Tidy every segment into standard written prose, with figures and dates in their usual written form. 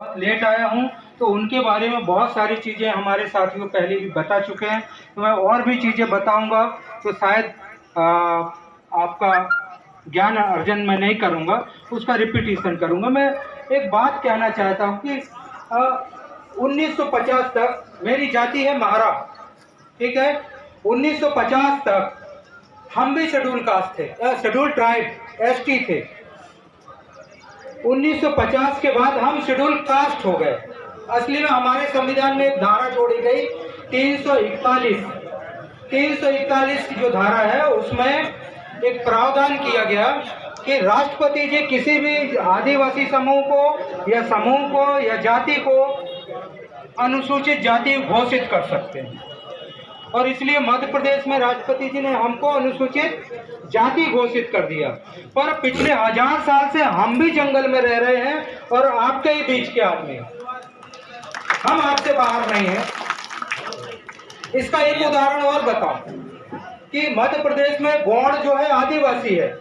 बहुत लेट आया हूँ, तो उनके बारे में बहुत सारी चीज़ें हमारे साथियों पहले भी बता चुके हैं। तो मैं और भी चीज़ें बताऊंगा तो शायद आपका ज्ञान अर्जन मैं नहीं करूंगा, उसका रिपीटिशन करूंगा। मैं एक बात कहना चाहता हूँ कि 1950 तक मेरी जाति है महारा, ठीक है। 1950 तक हम भी शेड्यूल कास्ट थे, शेड्यूल ट्राइब एसटी थे। 1950 के बाद हम शेड्यूल कास्ट हो गए। असली में हमारे संविधान में एक धारा जोड़ी गई 341 की जो धारा है उसमें एक प्रावधान किया गया कि राष्ट्रपति जी किसी भी आदिवासी समूह को या समूह को या जाति को अनुसूचित जाति घोषित कर सकते हैं। और इसलिए मध्य प्रदेश में राष्ट्रपति जी ने हमको अनुसूचित जाति घोषित कर दिया। पर पिछले 1000 साल से हम भी जंगल में रह रहे हैं और आपके ही बीच के आदमी, हम आपसे बाहर नहीं हैं। इसका एक उदाहरण और बताऊं कि मध्य प्रदेश में गौड़ जो है आदिवासी है,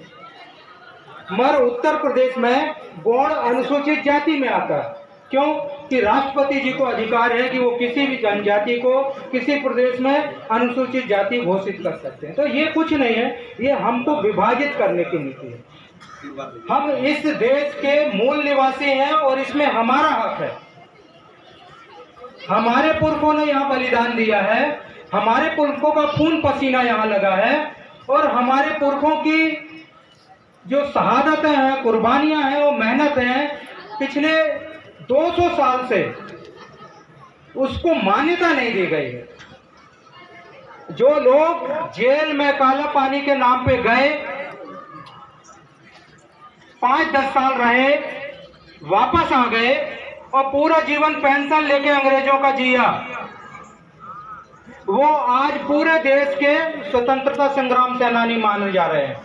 मगर उत्तर प्रदेश में गौड़ अनुसूचित जाति में आता है। क्यों? कि राष्ट्रपति जी को अधिकार है कि वो किसी भी जनजाति को किसी प्रदेश में अनुसूचित जाति घोषित कर सकते हैं। तो ये कुछ नहीं है, ये हमको विभाजित करने की नीति है। हम इस देश के मूल निवासी हैं और इसमें हमारा हक है। हमारे पुरखों ने यहाँ बलिदान दिया है, हमारे पुरखों का खून पसीना यहाँ लगा है और हमारे पुरखों की जो शहादतें हैं, कुर्बानियां हैं, वो मेहनत है पिछले 200 साल से, उसको मान्यता नहीं दी गई है। जो लोग जेल में काला पानी के नाम पे गए, 5-10 साल रहे, वापस आ गए और पूरा जीवन पेंशन लेके अंग्रेजों का जिया, वो आज पूरे देश के स्वतंत्रता संग्राम सेनानी माने जा रहे हैं।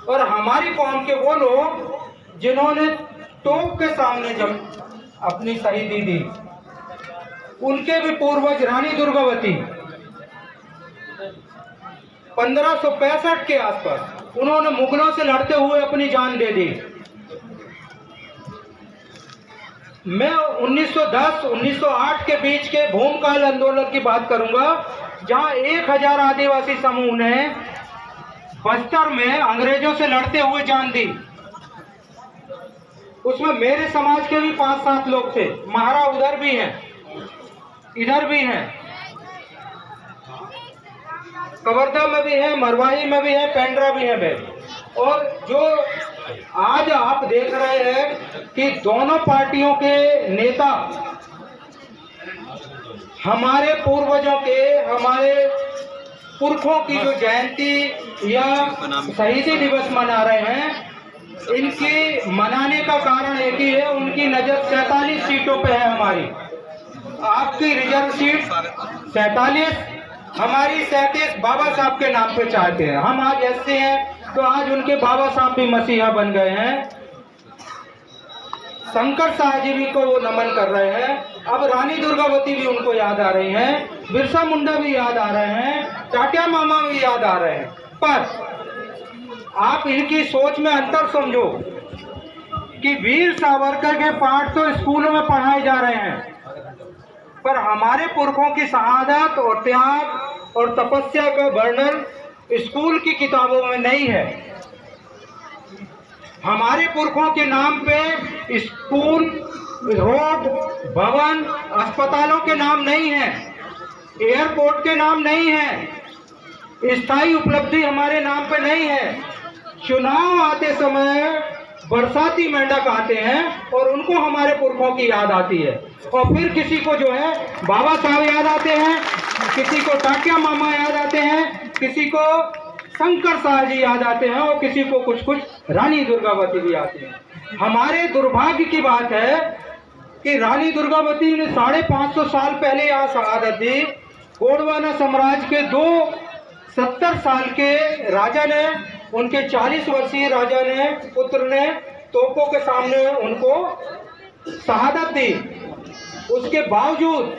और हमारी कौम के वो लोग जिन्होंने तोप के सामने जब अपनी शहीदी दी, उनके भी पूर्वज रानी दुर्गावती 1565 के आसपास उन्होंने मुगलों से लड़ते हुए अपनी जान दे दी। मैं 1910-1908 के बीच के भूमकाल आंदोलन की बात करूंगा, जहां 1000 आदिवासी समूह ने बस्तर में अंग्रेजों से लड़ते हुए जान दी। उसमें मेरे समाज के भी 5-7 लोग थे। महारा उधर भी हैं, इधर भी हैं, कवर्धा में भी है, मरवाही में भी है, पेंड्रा भी है। और जो आज आप देख रहे हैं कि दोनों पार्टियों के नेता हमारे पूर्वजों के, हमारे पुरखों की जो जयंती या शहीदी दिवस मना रहे हैं, इनकी मनाने का कारण एक ही है, उनकी नजर 47 सीटों पे है हमारी। आपकी रिजर्व सीट 47, हमारी 37 बाबा साहब के नाम पे चाहते हैं। हम आज ऐसे हैं तो आज उनके बाबा साहब भी मसीहा बन गए हैं। शंकर शाह जी भी को वो नमन कर रहे हैं। अब रानी दुर्गावती भी उनको याद आ रही हैं, बिरसा मुंडा भी याद आ रहे हैं, टाटिया मामा भी याद आ रहे हैं। पर आप इनकी सोच में अंतर समझो कि वीर सावरकर के पाठ तो स्कूलों में पढ़ाए जा रहे हैं, पर हमारे पुरखों की शहादत और त्याग और तपस्या का वर्णन स्कूल की किताबों में नहीं है। हमारे पुरखों के नाम पे स्कूल, रोड, भवन, अस्पतालों के नाम नहीं है, एयरपोर्ट के नाम नहीं है, स्थायी उपलब्धि हमारे नाम पे नहीं है। चुनाव आते समय बरसाती मेंढक आते हैं और उनको हमारे पुरखों की याद आती है, और फिर किसी को जो है बाबा साहब याद आते हैं, किसी को टाटिया मामा याद आते हैं, किसी को शंकर शाह जी याद आते हैं और किसी को कुछ रानी दुर्गावती भी आती है। हमारे दुर्भाग्य की बात है कि रानी दुर्गावती ने 550 साल पहले यहाँ शहादत दी। गोंडवाना साम्राज्य के 70 साल के राजा ने, उनके 40 वर्षीय राजा ने, पुत्र ने तोपों के सामने उनको शहादत दी। उसके बावजूद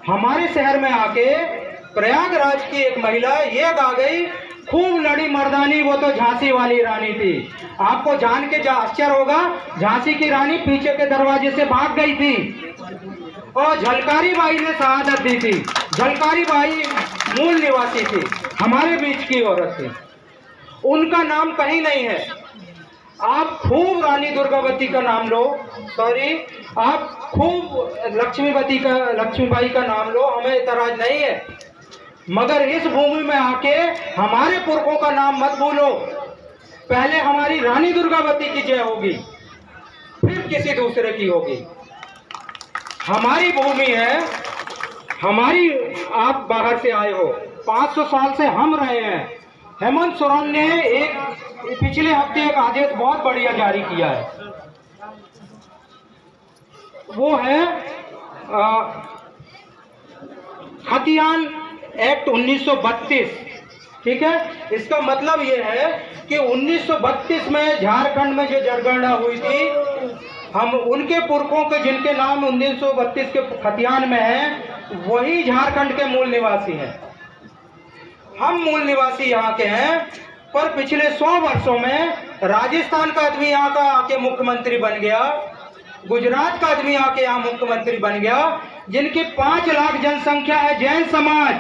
हमारे शहर में आके प्रयागराज की एक महिला ये गा गई खूब लड़ी मर्दानी, वो तो झांसी वाली रानी थी। आपको जान के आश्चर्य होगा, झांसी की रानी पीछे के दरवाजे से भाग गई थी और झलकारी बाई ने शहादत दी थी। झलकारी बाई मूल निवासी थी, हमारे बीच की औरत थी, उनका नाम कहीं नहीं है। आप खूब रानी दुर्गावती का नाम लो, सॉरी, आप खूब लक्ष्मीबाई का नाम लो, हमें इतराज नहीं है, मगर इस भूमि में आके हमारे पुरखों का नाम मत भूलो। पहले हमारी रानी दुर्गावती की जय होगी, फिर किसी दूसरे की होगी। हमारी भूमि है, हमारी, आप बाहर से आए हो, 500 साल से हम रहे हैं। हेमंत सोरेन ने पिछले हफ्ते एक आदेश बहुत बढ़िया जारी किया है, वो है खतियान एक्ट 1932। ठीक है, इसका मतलब ये है कि 1932 में झारखंड में जो जनगणना हुई थी, हम उनके पुरखों के जिनके नाम 1932 के खतियान में हैं, वही झारखंड के मूल निवासी हैं। हम मूल निवासी यहाँ के हैं, पर पिछले 100 वर्षों में राजस्थान का आदमी यहाँ का आके मुख्यमंत्री बन गया, गुजरात का आदमी आके यहाँ मुख्यमंत्री बन गया, जिनकी 5 लाख जनसंख्या है, जैन समाज,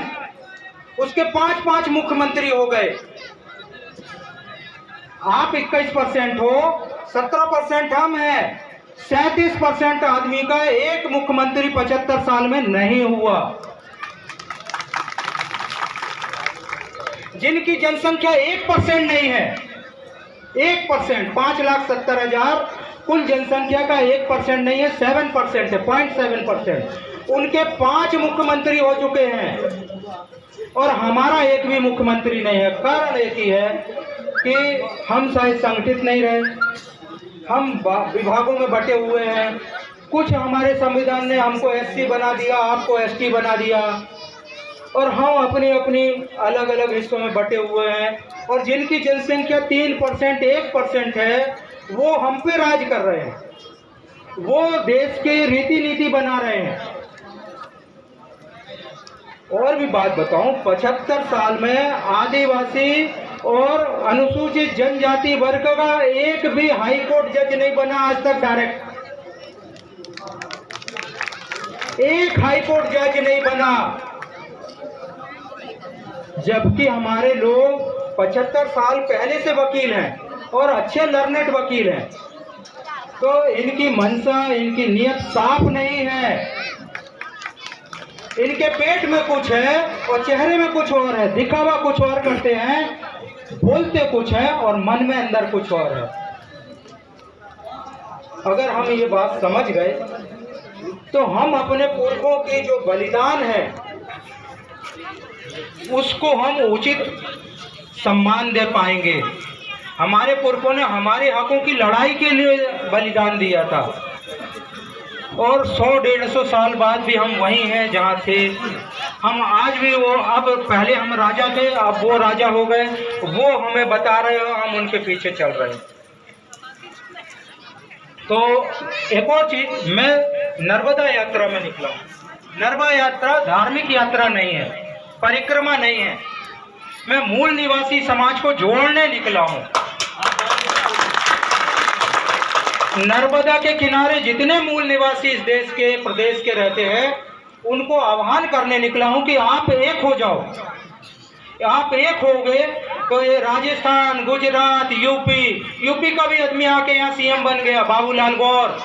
उसके 5 मुख्यमंत्री हो गए। आप 21% हो, 17% हम हैं, 37% आदमी का एक मुख्यमंत्री 75 साल में नहीं हुआ। जिनकी जनसंख्या 1% नहीं है, 1%, 5,70,000 कुल जनसंख्या का 1% नहीं है, 7% है, 0.7%। उनके 5 मुख्यमंत्री हो चुके हैं और हमारा एक भी मुख्यमंत्री नहीं है। कारण एक ही है कि हम शायद संगठित नहीं रहे, हम विभागों में बटे हुए हैं। कुछ हमारे संविधान ने हमको एससी बना दिया, आपको एसटी बना दिया, और हम अपनी अपनी अलग अलग हिस्सों में बटे हुए हैं। और जिनकी जनसंख्या 3%, 1% है, वो हम पे राज कर रहे हैं, वो देश के रीति नीति बना रहे हैं। और भी बात बताऊं, 75 साल में आदिवासी और अनुसूचित जनजाति वर्ग का एक भी हाई कोर्ट जज नहीं बना आज तक डायरेक्ट, एक हाई कोर्ट जज नहीं बना। जबकि हमारे लोग 75 साल पहले से वकील हैं और अच्छे लर्नेड वकील हैं, तो इनकी मंशा, इनकी नियत साफ नहीं है। इनके पेट में कुछ है और चेहरे में कुछ और है, दिखावा कुछ और करते हैं, बोलते कुछ है और मन में अंदर कुछ और है। अगर हम ये बात समझ गए तो हम अपने पुरखों की जो बलिदान है उसको हम उचित सम्मान दे पाएंगे। हमारे पुरखों ने हमारे हकों की लड़ाई के लिए बलिदान दिया था और 100-150 साल बाद भी हम वहीं हैं जहाँ थे। हम आज भी वो, अब पहले हम राजा थे, अब वो राजा हो गए, वो हमें बता रहे हो, हम उनके पीछे चल रहे हैं। तो एक और चीज, मैं नर्मदा यात्रा में निकला हूँ। नर्मदा यात्रा धार्मिक यात्रा नहीं है, परिक्रमा नहीं है, मैं मूल निवासी समाज को जोड़ने निकला हूँ। नर्मदा के किनारे जितने मूल निवासी इस देश के, प्रदेश के रहते हैं, उनको आह्वान करने निकला हूं कि आप एक हो जाओ। आप एक हो गए तो ये राजस्थान, गुजरात, यूपी का भी आदमी आके यहाँ सीएम बन गया, बाबूलाल गौर।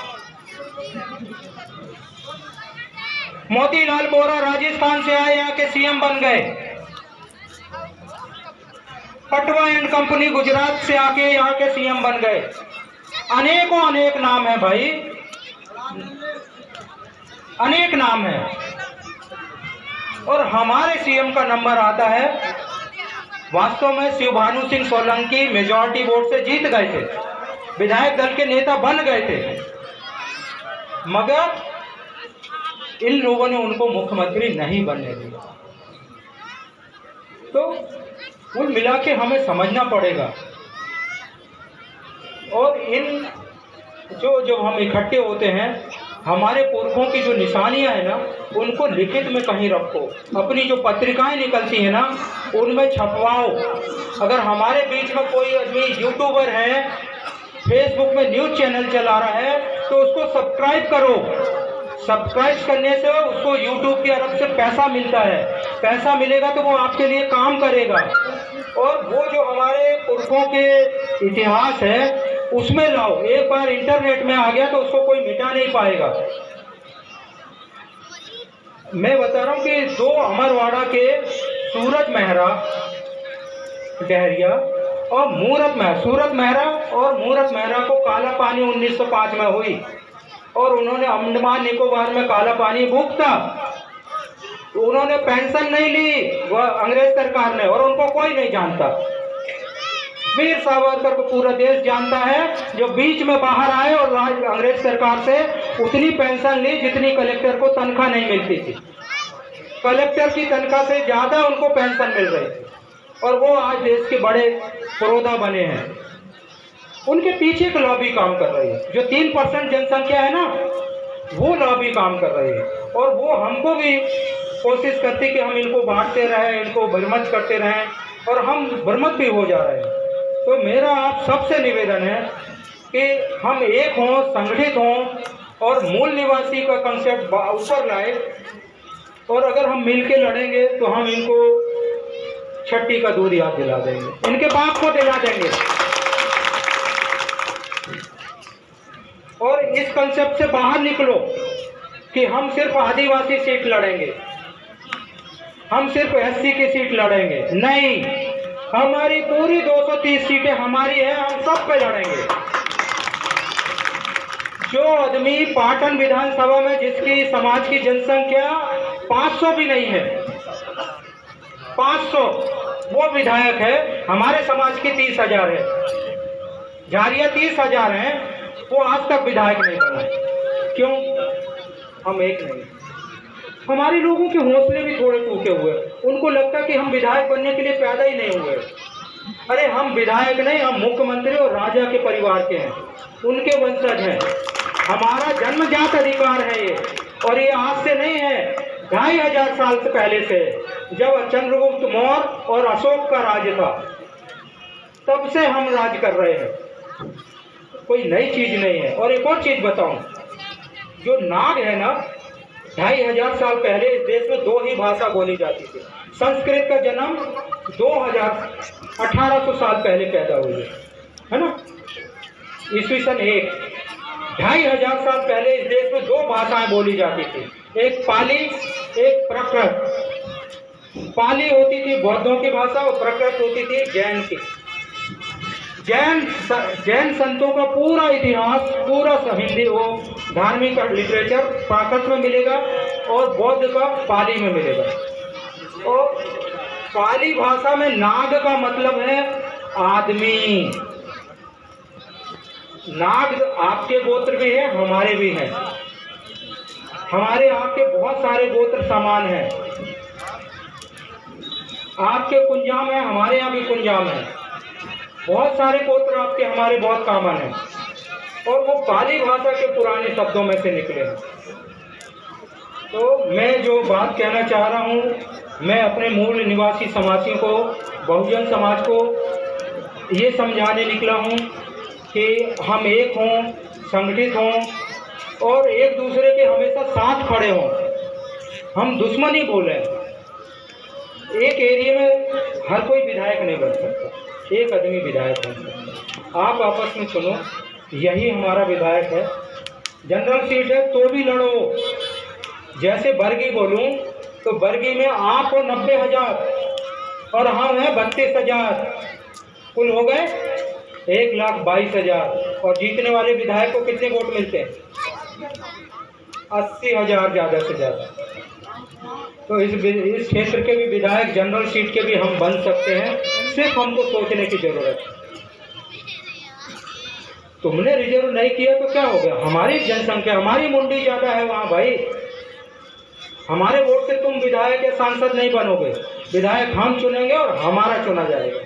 मोतीलाल वोरा राजस्थान से आए, यहाँ के सीएम बन गए। पटवा एंड कंपनी गुजरात से आके यहाँ के सीएम बन गए। अनेकों अनेक नाम है भाई, अनेक नाम है। और हमारे सीएम का नंबर आता है, वास्तव में शिवभानु सिंह सोलंकी मेजॉरिटी वोट से जीत गए थे, विधायक दल के नेता बन गए थे, मगर इन लोगों ने उनको मुख्यमंत्री नहीं बनने दिया। तो कुल मिला के हमें समझना पड़ेगा। और इन जो हम इकट्ठे होते हैं हमारे पुरखों की जो निशानियां है ना, उनको लिखित में कहीं रखो। अपनी जो पत्रिकाएं निकलती हैं ना, उनमें छपवाओ। अगर हमारे बीच में कोई आदमी यूट्यूबर है, फेसबुक में न्यूज़ चैनल चला रहा है, तो उसको सब्सक्राइब करो। सब्सक्राइब करने से उसको यूट्यूब की तरफ से पैसा मिलता है। पैसा मिलेगा तो वो आपके लिए काम करेगा। और वो जो हमारे पुरखों के इतिहास है उसमें लाओ। एक बार इंटरनेट में आ गया तो उसको कोई मिटा नहीं पाएगा। मैं बता रहा हूँ कि 2 अमरवाड़ा के सूरज मेहरा डहरिया और सूरत मेहरा और मूरत मेहरा को काला पानी 1905 में हुई, और उन्होंने अंडमान निकोबार में काला पानी भूखता। उन्होंने पेंशन नहीं ली वह अंग्रेज सरकार ने, और उनको कोई नहीं जानता। वीर सावरकर को पूरा देश जानता है, जो बीच में बाहर आए और अंग्रेज सरकार से उतनी पेंशन ली जितनी कलेक्टर को तनख्वाह नहीं मिलती थी। कलेक्टर की तनख्वाह से ज्यादा उनको पेंशन मिल रही थी, और वो आज देश के बड़े पुरोधा बने हैं। उनके पीछे एक लॉबी काम कर रही है। जो 3% जनसंख्या है ना, वो लॉबी काम कर रही है, और वो हमको भी कोशिश करती कि हम इनको बांटते रहें, इनको भ्रमच करते रहें, और हम भ्रमत भी हो जा रहे हैं। तो मेरा आप सबसे निवेदन है कि हम एक हों, संगठित हों, और मूल निवासी का कंसेप्ट ऊपर लाए। और अगर हम मिलके लड़ेंगे तो हम इनको छठी का दूध याद दिला देंगे, इनके बाप को दिला देंगे। और इस कंसेप्ट से बाहर निकलो कि हम सिर्फ आदिवासी सीट लड़ेंगे, हम सिर्फ एससी की सीट लड़ेंगे। नहीं, हमारी पूरी 230 सीटें हमारी हैं, हम सब पे लड़ेंगे। जो आदमी पाटन विधानसभा में, जिसकी समाज की जनसंख्या 500 भी नहीं है, 500, वो विधायक है। हमारे समाज की 30,000 है, झारिया 30,000 हैं, वो आज तक विधायक नहीं बना। क्यों? हम एक नहीं। हमारे लोगों के हौसले भी थोड़े टूटे हुए। उनको लगता कि हम विधायक बनने के लिए पैदा ही नहीं हुए। अरे हम विधायक नहीं, हम मुख्यमंत्री और राजा के परिवार के हैं, उनके वंशज हैं। हमारा जन्मजात अधिकार है ये, और ये आज से नहीं है, 2500 साल से पहले से, जब चंद्रगुप्त मौर्य और अशोक का राज था, तब से हम राज कर रहे हैं। कोई नई चीज नहीं है। और एक और चीज बताऊं, जो नाग है ना, 2500 साल पहले इस देश में 2 ही भाषा बोली जाती थी। संस्कृत का जन्म 1800 साल पहले पैदा हुई है ना, ईस्वी सन 1। 2500 साल पहले इस देश में 2 भाषाएं बोली जाती थी, एक पाली, एक प्राकृत। पाली होती थी बौद्धों की भाषा, और प्राकृत होती थी जैन की। जैन संतों का पूरा इतिहास, पूरा हिंदी वो धार्मिक लिटरेचर प्राकृत में मिलेगा, और बौद्ध का पाली में मिलेगा। और पाली भाषा में नाग का मतलब है आदमी। नाग आपके गोत्र भी है, हमारे भी हैं। हमारे आपके बहुत सारे गोत्र समान हैं। आपके कुंजाम है, हमारे यहाँ भी कुंजाम है। बहुत सारे गोत्र आपके हमारे बहुत कॉमन हैं, और वो पाली भाषा के पुराने शब्दों में से निकले हैं। तो मैं जो बात कहना चाह रहा हूँ, मैं अपने मूल निवासी समाजियों को, बहुजन समाज को ये समझाने निकला हूँ कि हम एक हों, संगठित हों, और एक दूसरे के हमेशा साथ खड़े हों। हम दुश्मनी बोलें। एक एरिया में हर कोई विधायक नहीं बन सकता, एक आदमी विधायक बन सकता। आप आपस में सुनो, यही हमारा विधायक है। जनरल सीट है तो भी लड़ो। जैसे बरगी बोलूं तो बरगी में आप हो 90,000 और हम हैं 32,000, कुल हो गए 1,22,000। और जीतने वाले विधायक को कितने वोट मिलते हैं? 80,000 ज़्यादा से ज़्यादा। तो इस क्षेत्र के भी विधायक, जनरल सीट के भी हम बन सकते हैं, सिर्फ हमको सोचने की जरूरत है। तुमने रिजर्व नहीं किया तो क्या हो गया? हमारी जनसंख्या, हमारी मुंडी ज़्यादा है वहाँ भाई। हमारे वोट से तुम विधायक या सांसद नहीं बनोगे। विधायक हम चुनेंगे और हमारा चुना जाएगा।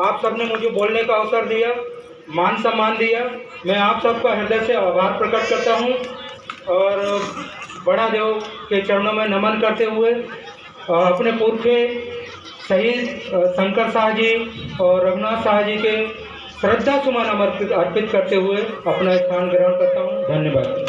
आप सबने मुझे बोलने का अवसर दिया, मान सम्मान दिया। मैं आप सबका हृदय से आभार प्रकट करता हूँ और बड़ा देव के चरणों में नमन करते हुए अपने पुरखे शहीद शंकर शाह जी और रघुनाथ शाह जी के श्रद्धा सुमन अर्पित करते हुए अपना स्थान ग्रहण करता हूँ। धन्यवाद।